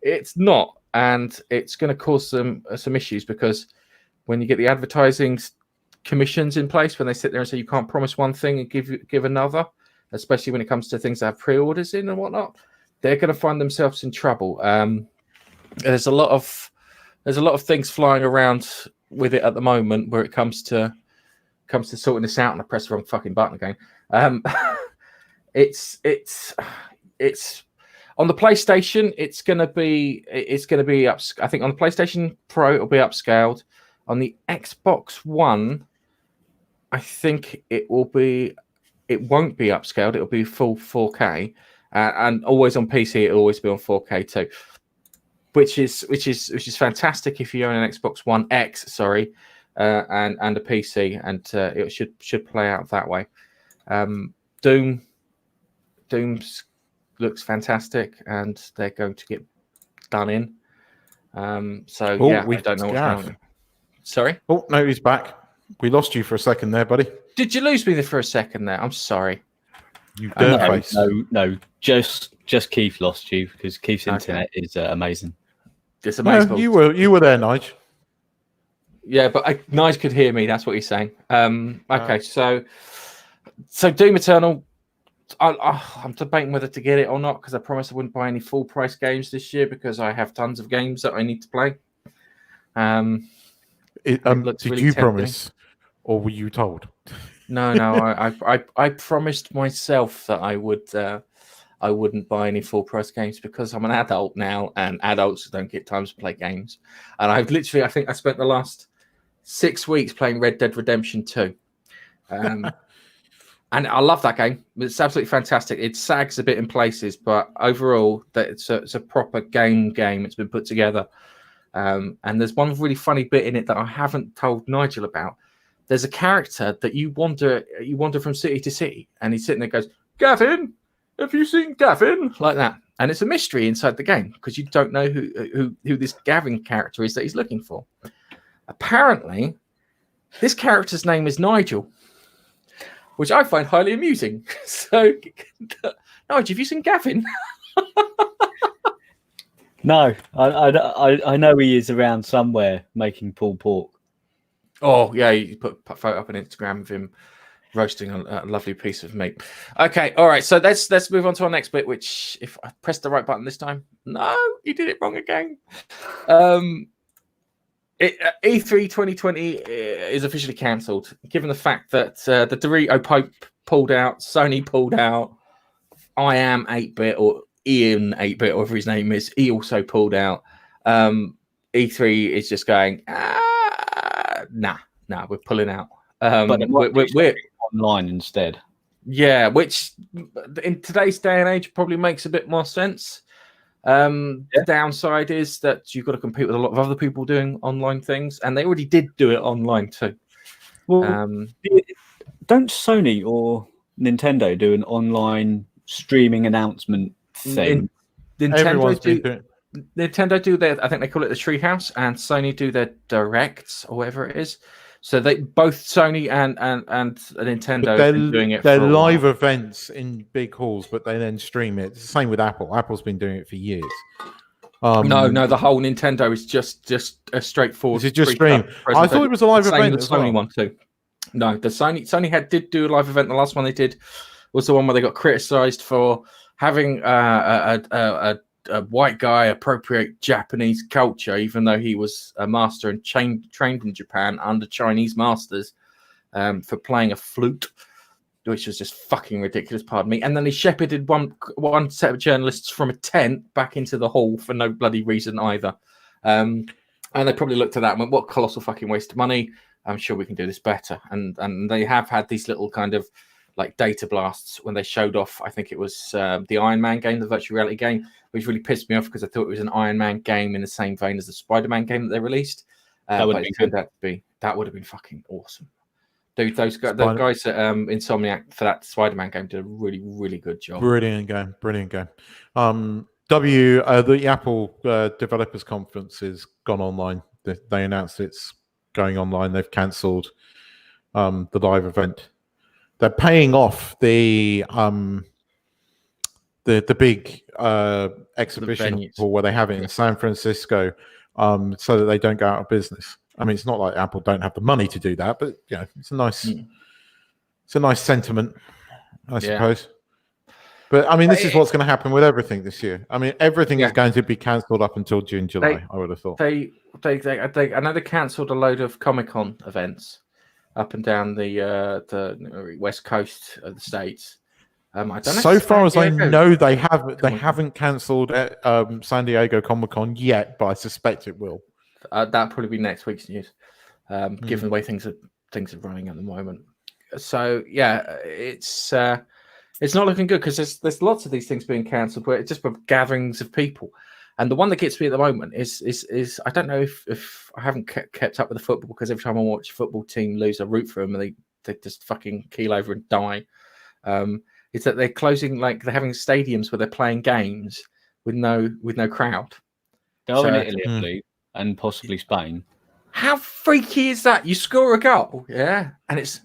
it's not. And it's going to cause some issues, because when you get the advertising commissions in place, when they sit there and say you can't promise one thing and give another, especially when it comes to things that have pre-orders in and whatnot, they're going to find themselves in trouble. There's a lot of things flying around with it at the moment where it comes to sorting this out, and I press the wrong fucking button again. It's on the PlayStation. It's going to be up. I think on the PlayStation Pro it'll be upscaled. On the Xbox One, I think it won't be upscaled. It'll be full 4K, and always on PC. It'll always be on 4K too, which is fantastic if you own an Xbox One X, and a PC, and it should play out that way. Doom looks fantastic, and they're going to get done in. I don't know what's going on. Sorry. Oh no, he's back. We lost you for a second there, buddy. Did you lose me there for a second there? I'm sorry. You dirty face. No, just Keith lost you because Keith's internet is amazing. It's amazing. No, you were there, Nige. Yeah, but Nige could hear me. That's what he's saying. Okay, so Doom Eternal. I'm debating whether to get it or not because I promised I wouldn't buy any full price games this year because I have tons of games that I need to play. Did really you tempting. promise, or were you told? No. I promised myself that I wouldn't buy any full price games because I'm an adult now, and adults don't get time to play games. And I think I spent the last 6 weeks playing Red Dead Redemption 2. And I love that game. It's absolutely fantastic. It sags a bit in places, but overall, it's a proper game. It's been put together. And there's one really funny bit in it that I haven't told Nigel about. There's a character that you wander from city to city, and he's sitting there and goes, "Gavin, have you seen Gavin?" Like that. And it's a mystery inside the game because you don't know who this Gavin character is that he's looking for. Apparently, this character's name is Nigel, which I find highly amusing. So, Nigel, have you seen Gavin? No, I know he is around somewhere making pulled pork. Oh, yeah, you put a photo up on Instagram of him roasting a lovely piece of meat. Okay, all right, so let's move on to our next bit, which, if I press the right button this time, no, you did it wrong again. E3 2020 is officially cancelled, given the fact that the Dorito Pope pulled out, Sony pulled out, I Am 8-bit, or Ian 8-bit, whatever his name is, he also pulled out. E3 is just going, nah, we're pulling out. But we're online instead. Yeah, which in today's day and age probably makes a bit more sense. The downside is that you've got to compete with a lot of other people doing online things, and they already did do it online too. Well, don't Sony or Nintendo do an online streaming announcement thing? Nintendo do their, I think they call it the Treehouse, and Sony do their Directs or whatever it is. So they both, Sony and Nintendo, have been doing it. They're for a live while. events in big halls, but they then stream it. It's the same with Apple. Apple's been doing it for years. No, the whole Nintendo is just a straightforward. Is it just stream? I thought it was a live event. The Sony one too. No, the Sony did do a live event. The last one they did was the one where they got criticised for having a white guy appropriate Japanese culture, even though he was a master and trained in Japan under Chinese masters, for playing a flute, which was just fucking ridiculous, pardon me. And then he shepherded one set of journalists from a tent back into the hall for no bloody reason either. And they probably looked at that and went, what colossal fucking waste of money. I'm sure we can do this better. And they have had these little kind of like data blasts when they showed off, I think it was the Iron Man game, the virtual reality game, which really pissed me off because I thought it was an Iron Man game in the same vein as the Spider-Man game that they released. That would have been fucking awesome. Dude, those guys at Insomniac for that Spider-Man game did a really, really good job. Brilliant game. The Apple Developers Conference has gone online. They announced it's going online. They've cancelled the live event. They're paying off the big exhibition hall where they have it in San Francisco, so that they don't go out of business. I mean, it's not like Apple don't have the money to do that, but yeah, it's a nice sentiment, I suppose. But I mean, this is what's going to happen with everything this year. I mean, everything is going to be cancelled up until June, July. I would have thought. I know they cancelled a load of Comic-Con events up and down the west coast of the States. I don't know. So far as I know, they haven't cancelled San Diego Comic-Con yet, but I suspect it will. That'll probably be next week's news. given the way things are running at the moment. So yeah, it's not looking good because there's lots of these things being cancelled where it's just gatherings of people. And the one that gets me at the moment is I don't know if I haven't kept up with the football, because every time I watch a football team lose, I root for them and they just fucking keel over and die. Is that they're closing, like they're having stadiums where they're playing games with no crowd. Go in Italy, I believe, and possibly Spain. How freaky is that? You score a goal, yeah, and it's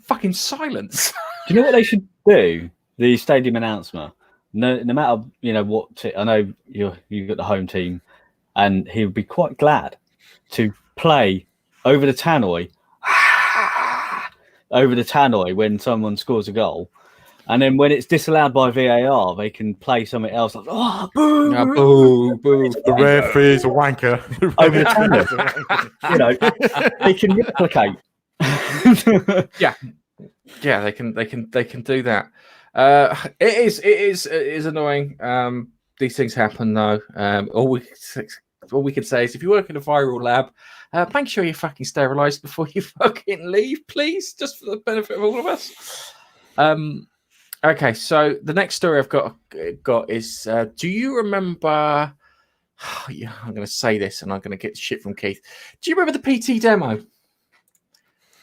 fucking silence. Do you know what they should do? The stadium announcer, no matter what. I know you've got the home team, and he would be quite glad to play over the tannoy, when someone scores a goal, and then when it's disallowed by VAR, they can play something else. Like, boo, boo, boo. The referee's a wanker. Over the tannoy. They can replicate. Yeah, they can do that. It is annoying. These things happen though. All we can say is, if you work in a viral lab, make sure you're fucking sterilised before you fucking leave, please, just for the benefit of all of us. Okay, so the next story I've got is, do you remember? Yeah, I'm going to say this and I'm going to get shit from Keith. Do you remember the PT demo?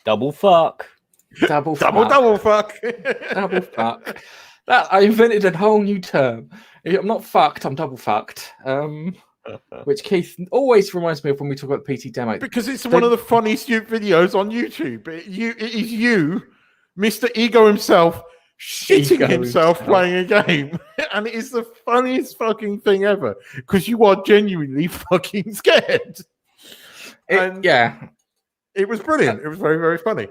Double fuck. Double fuck. Double fuck. That I invented a whole new term. I'm not fucked, I'm double fucked. Which Keith always reminds me of when we talk about the PT demo. Because it's one of the funniest videos on YouTube. It is you, Mr. Ego himself, shitting himself playing a game. And it is the funniest fucking thing ever. Because you are genuinely fucking scared. It was brilliant. It was very, very funny.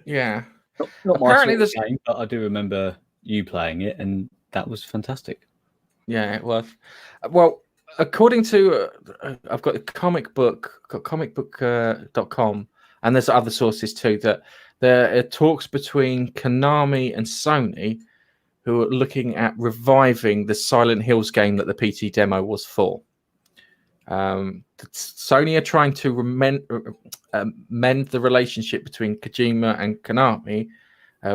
Yeah. Not apparently my game, but I do remember you playing it, and that was fantastic. Yeah, it was. Well, according to I've got comicbook.com, and there's other sources too, that there are talks between Konami and Sony, who are looking at reviving the Silent Hills game that the PT demo was for. Sony are trying to mend the relationship between Kojima and Konami,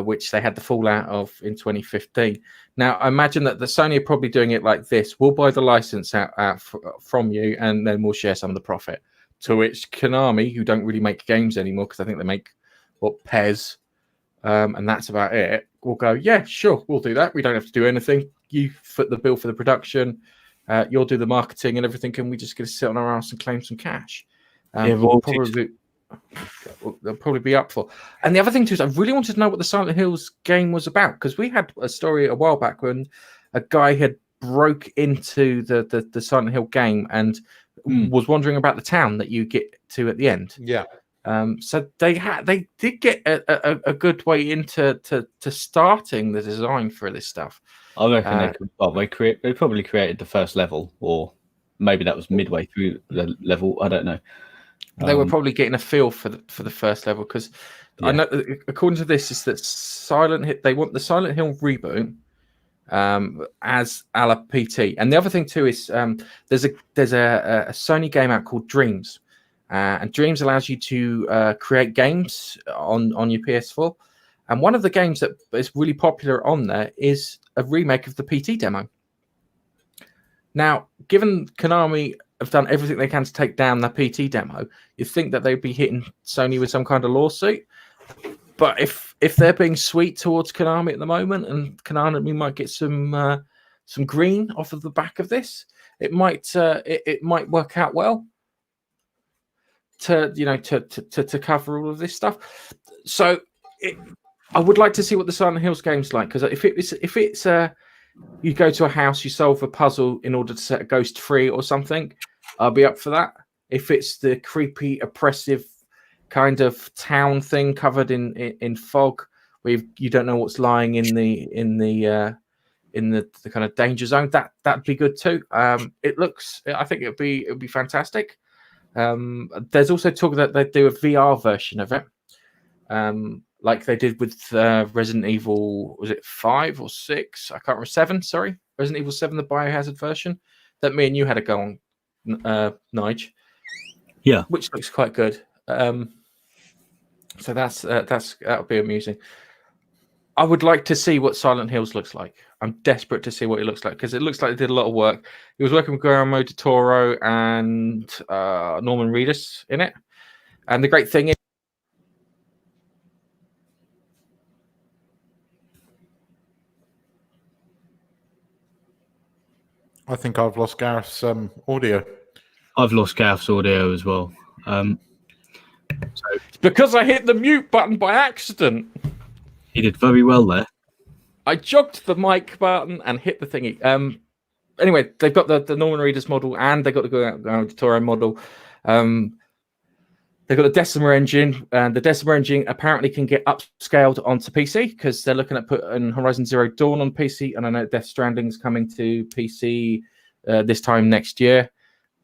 which they had the fallout of in 2015. Now, I imagine that the Sony are probably doing it like this: we'll buy the license out from you, and then we'll share some of the profit. To which Konami, who don't really make games anymore, because I think they make Pez, and that's about it, will go, yeah, sure, we'll do that. We don't have to do anything. You foot the bill for the production. You'll do the marketing and everything, and we just get to sit on our ass and claim some cash. They'll probably be up for. And the other thing too is, I really wanted to know what the Silent Hills game was about, because we had a story a while back when a guy had broke into the Silent Hill game and was wondering about the town that you get to at the end. Yeah. So they did get a good way into starting the design for this stuff. I reckon they probably created the first level, or maybe that was midway through the level. I don't know. They were probably getting a feel for the first level, because I know, according to this, is that they want the Silent Hill reboot as a la PT. And the other thing too is there's a Sony game out called Dreams, and Dreams allows you to create games on your PS4. And one of the games that is really popular on there is a remake of the PT demo. Now, given Konami have done everything they can to take down the PT demo, you'd think that they'd be hitting Sony with some kind of lawsuit. But if they're being sweet towards Konami at the moment, and Konami might get some green off of the back of this, it might work out well to cover all of this stuff. So I would like to see what the Silent Hills game's like, because if it's you go to a house, you solve a puzzle in order to set a ghost free or something, I'll be up for that. If it's the creepy, oppressive kind of town thing covered in fog, where you don't know what's lying in the kind of danger zone, that'd be good too. I think it'd be fantastic. There's also talk that they'd do a VR version of it. Like they did with Resident Evil, was it 5 or 6? I can't remember. 7, sorry. Resident Evil 7, the Biohazard version that me and you had a go on, Nige. Yeah. Which looks quite good. So that'll be amusing. I would like to see what Silent Hills looks like. I'm desperate to see what it looks like because it looks like they did a lot of work. He was working with Guillermo del Toro and Norman Reedus in it. And the great thing is, I think I've lost Gareth's audio. I've lost Gareth's audio as well. It's because I hit the mute button by accident. He did very well there. I jogged the mic button and hit the thingy. Anyway, they've got the Norman Reedus model and they've got the Guillermo del Toro model. They've got the Decima engine, and the Decima engine apparently can get upscaled onto PC because they're looking at putting Horizon Zero Dawn on PC, and I know Death Stranding's coming to PC this time next year.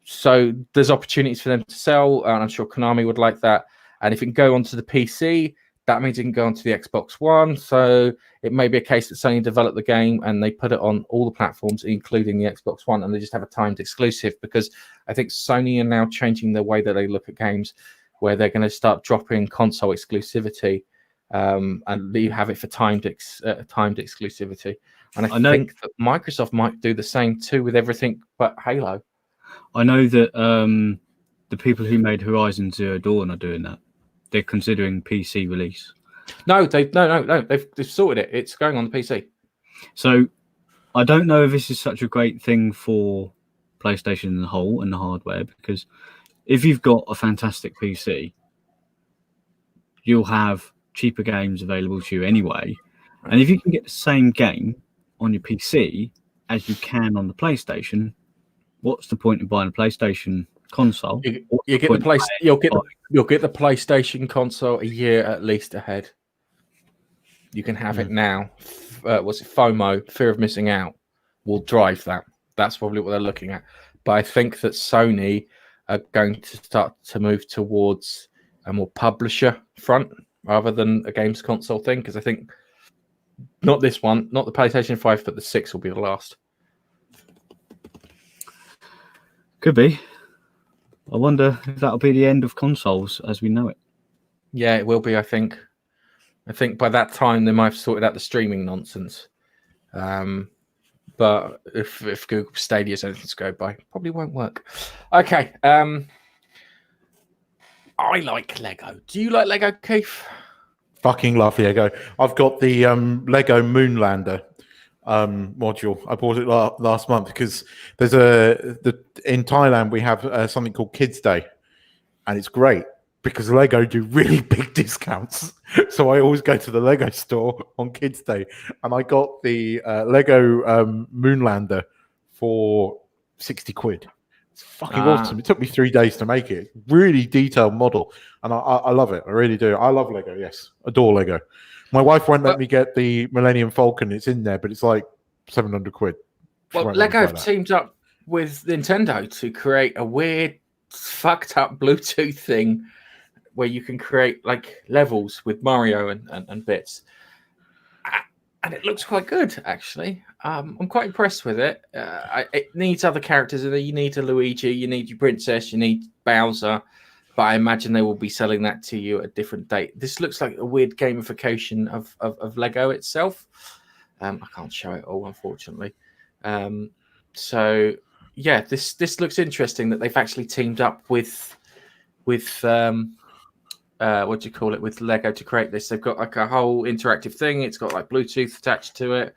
So there's opportunities for them to sell, and I'm sure Konami would like that. And if it can go onto the PC, that means it can go onto the Xbox One. So it may be a case that Sony developed the game and they put it on all the platforms, including the Xbox One, and they just have a timed exclusive because I think Sony are now changing the way that they look at games, where they're going to start dropping console exclusivity and you have it for timed exclusivity. And I think that Microsoft might do the same too with everything but Halo. I know that the people who made Horizon Zero Dawn are doing that. They're considering PC release. No, they've sorted it. It's going on the PC. So I don't know if this is such a great thing for PlayStation as a whole and the hardware, because if you've got a fantastic PC, you'll have cheaper games available to you anyway. And if you can get the same game on your PC as you can on the PlayStation, what's the point of buying a PlayStation console? You'll get the PlayStation console a year at least ahead. You can have it now. What's it? FOMO, fear of missing out, will drive that. That's probably what they're looking at. But I think that Sony are going to start to move towards a more publisher front rather than a games console thing, because I think not this one, not the PlayStation 5, but the 6 will be the last. Could be. I wonder if that'll be the end of consoles as we know it. Yeah, it will be, I think. I think by that time they might have sorted out the streaming nonsense. But if Google Stadia is anything to go by, probably won't work. Okay. I like Lego. Do you like Lego, Keith? Fucking love Lego. I've got the Lego Moonlander module. I bought it last month because there's in Thailand we have something called Kids Day, and it's great because Lego do really big discounts. So I always go to the Lego store on Kids Day, and I got the Lego Moonlander for 60 quid. It's fucking awesome. It took me 3 days to make it. Really detailed model, and I love it. I really do. I love Lego. Yes, adore Lego. My wife won't let me get the Millennium Falcon. It's in there, but it's like 700 quid. Well, Lego have teamed up with Nintendo to create a weird, fucked up Bluetooth thing where you can create like levels with Mario and bits. And it looks quite good, actually. I'm quite impressed with it. It needs other characters in there. You need a Luigi, you need your princess, you need Bowser. But I imagine they will be selling that to you at a different date. This looks like a weird gamification of Lego itself. I can't show it all, unfortunately. So, yeah, this looks interesting that they've actually teamed up with what do you call it, with Lego to create this. They've got like a whole interactive thing. It's got like Bluetooth attached to it.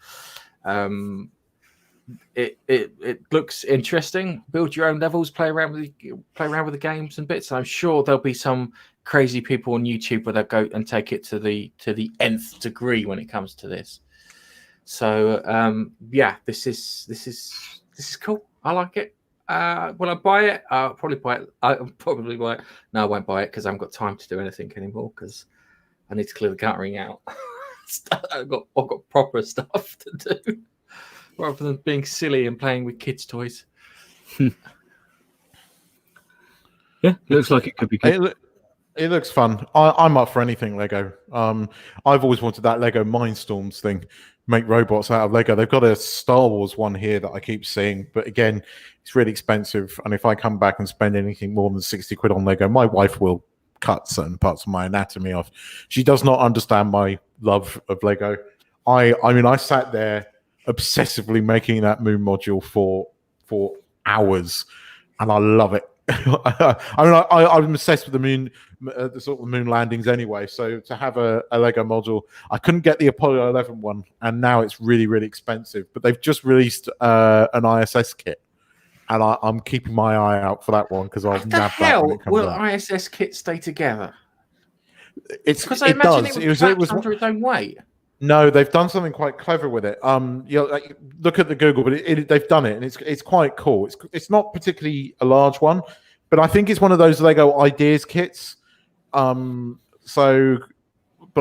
It looks interesting. Build your own levels, play around with the games and bits. I'm sure there'll be some crazy people on YouTube where they'll go and take it to the nth degree when it comes to this. So yeah, this is cool. I like it. Will I buy it? I'll probably buy it. I'll probably buy it. No, I won't buy it because I haven't got time to do anything anymore because I need to clear the guttering out. I've got proper stuff to do rather than being silly and playing with kids' toys. Yeah, looks like it could be good. It looks fun. I'm up for anything Lego. I've always wanted that Lego Mindstorms thing. Make robots out of Lego. They've got a Star Wars one here that I keep seeing, but again, it's really expensive. And if I come back and spend anything more than 60 quid on Lego, my wife will cut certain parts of my anatomy off. She does not understand my love of Lego. I mean, I sat there obsessively making that moon module for hours, and I love it. I'm obsessed with the moon, the sort of moon landings anyway. So to have a Lego module, I couldn't get the Apollo 11 one, and now it's really, really expensive. But they've just released an ISS kit, and I'm keeping my eye out for that one because I'll nab that when it comes will out. ISS kits stay together? It's Because I it imagine does. it was under its own weight. No, they've done something quite clever with it. Like, look at the Google, but they've done it, and it's quite cool. It's not particularly a large one, but I think it's one of those Lego ideas kits. But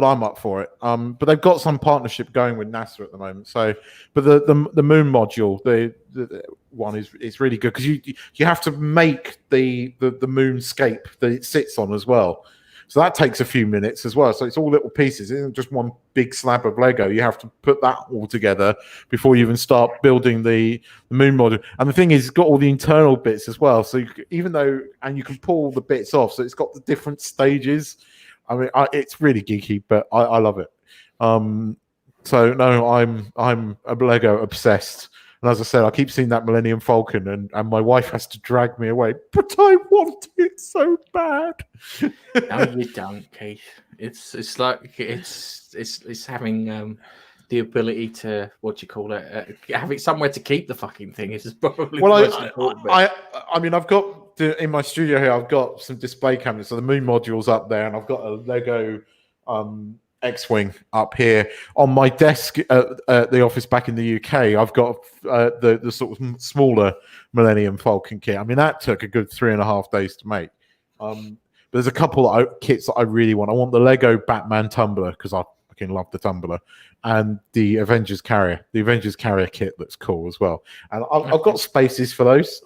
I'm up for it. But they've got some partnership going with NASA at the moment. So, but the moon module, the one is really good because you have to make the moonscape that it sits on as well. So that takes a few minutes as well. So it's all little pieces. It isn't just one big slab of Lego. You have to put that all together before you even start building the moon module. And the thing is, it's got all the internal bits as well. So you can pull the bits off. So it's got the different stages. I mean, it's really geeky, but I love it. So no, I'm a Lego obsessed. And as I said, I keep seeing that Millennium Falcon, and my wife has to drag me away. But I want it so bad. No, you don't, Keith. It's like it's having the ability to having somewhere to keep the fucking thing is probably the most important bit. I mean, I've got in my studio here. I've got some display cameras, so the moon module's up there, and I've got a Lego X-wing up here on my desk at the office back in the UK. I've got the sort of smaller Millennium Falcon kit. I mean, that took a good 3.5 days to make. But there's a couple of kits that I really want. I want the Lego Batman tumbler because I fucking love the tumbler, and the Avengers carrier. The Avengers carrier kit looks cool as well. And I've got spaces for those.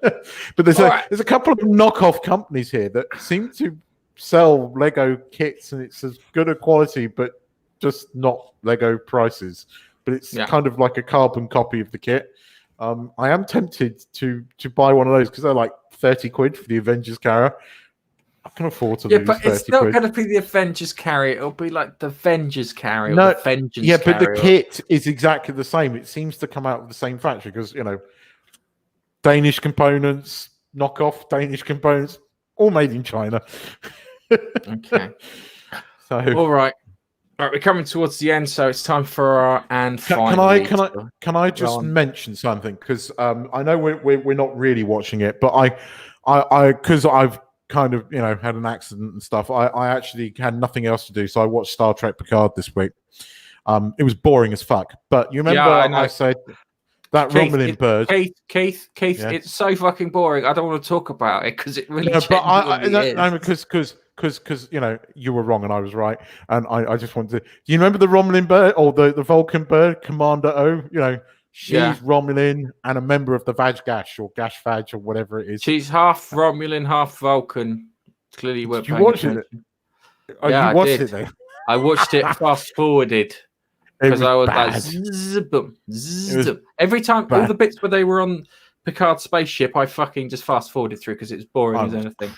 But there's a couple of knockoff companies here that seem to sell Lego kits, and it's as good a quality, but just not Lego prices. But it's kind of like a carbon copy of the kit. I am tempted to buy one of those because they're like 30 quid for the Avengers carrier. I can afford to lose 30 quid. Yeah, but it's not going to be the Avengers carrier. It'll be like the Avengers carrier. No, the Vengeance but carrier. the kit is exactly the same. It seems to come out of the same factory because, Danish components, knockoff Danish components, all made in China. Okay. So all right, we're coming towards the end, so it's time for our Can I just mention something because I know we're not really watching it, but I because I've kind of had an accident and stuff. I actually had nothing else to do, so I watched Star Trek Picard this week. It was boring as fuck, but you remember I said that Romulan bird. Keith, it's so fucking boring. I don't want to talk about it because it really. No, because you were wrong and I was right, and I just wanted to. Do you remember the Romulan bird or the Vulcan bird, Commander O? She's Romulan and a member of the Vajgash or Gash Vaj or whatever it is. She's half Romulan, half Vulcan. Clearly, you weren't paying attention. Oh, yeah, you watched it then? I watched it fast forwarded. Because I was like, zzz, every time, all the bits where they were on Picard's spaceship, I fucking just fast forwarded through because it's boring as anything.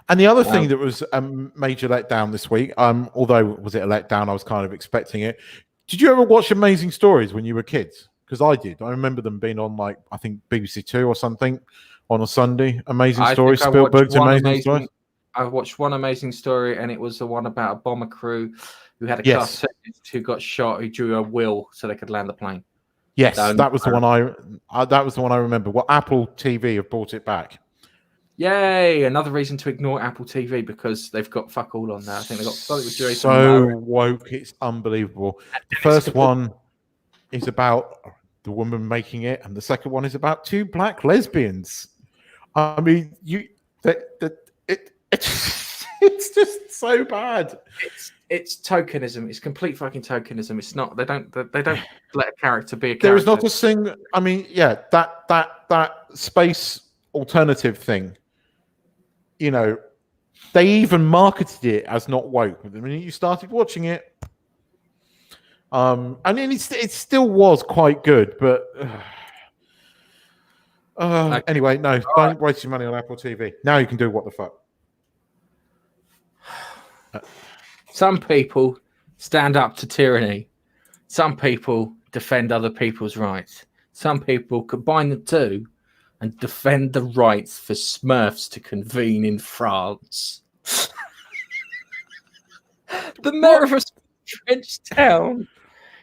And the other thing that was a major letdown this week, although was it a letdown, I was kind of expecting it. Did you ever watch Amazing Stories when you were kids? Because I did. I remember them being on I think BBC Two or something on a Sunday. Amazing Stories, Spielberg's Amazing Stories. I watched one Amazing Story, and it was the one about a bomber crew who had a cartoonist who got shot, who drew a will so they could land the plane. Yes, that was the one I remember. Well, Apple TV have brought it back. Yay! Another reason to ignore Apple TV because they've got fuck all on there. I think they got something with Jason. So woke, it's unbelievable. The first one is about the woman making it, and the second one is about two black lesbians. I mean, it's just so bad. It's tokenism. It's complete fucking tokenism. It's not. They don't let a character be a character. There is not a single. I mean, that space alternative thing. They even marketed it as not woke. I mean, you started watching it, and then it still was quite good, but. Anyway, no, don't waste your money on Apple TV. Now you can do what the fuck. Some people stand up to tyranny. Some people defend other people's rights. Some people combine the two and defend the rights for Smurfs to convene in France. The mayor of a French town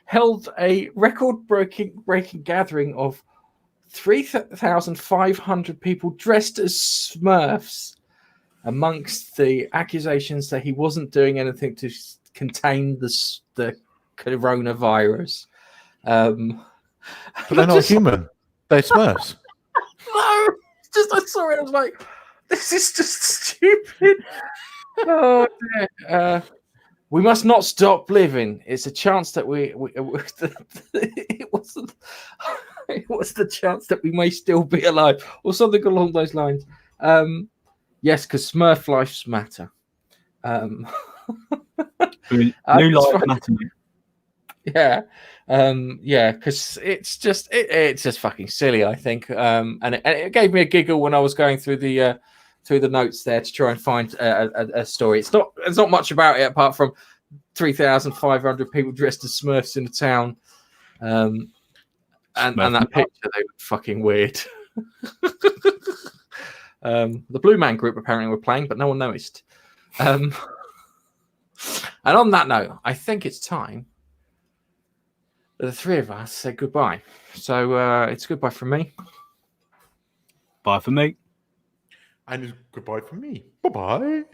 held a record-breaking gathering of 3,500 people dressed as Smurfs, amongst the accusations that he wasn't doing anything to contain the coronavirus. But they're not human. They're Smurfs. No, I saw it. I was like, this is just stupid. Oh, dear. We must not stop living. It's a chance that it was the chance that we may still be alive, or something along those lines. Yes, because Smurf lives matter. New lives matter. Yeah, because it's just fucking silly, I think. And it gave me a giggle when I was going through the notes there to try and find a story. It's not much about it apart from 3,500 people dressed as Smurfs in the town, and that picture. They were fucking weird. The Blue Man Group apparently were playing, but no one noticed. And on that note, I think it's time that the three of us say goodbye. So it's goodbye from me. Bye for me. And it's goodbye from me. Bye-bye.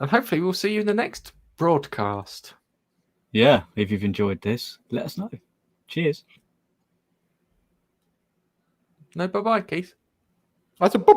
And hopefully we'll see you in the next broadcast. Yeah, if you've enjoyed this, let us know. Cheers. No, bye-bye, Keith. I said bye.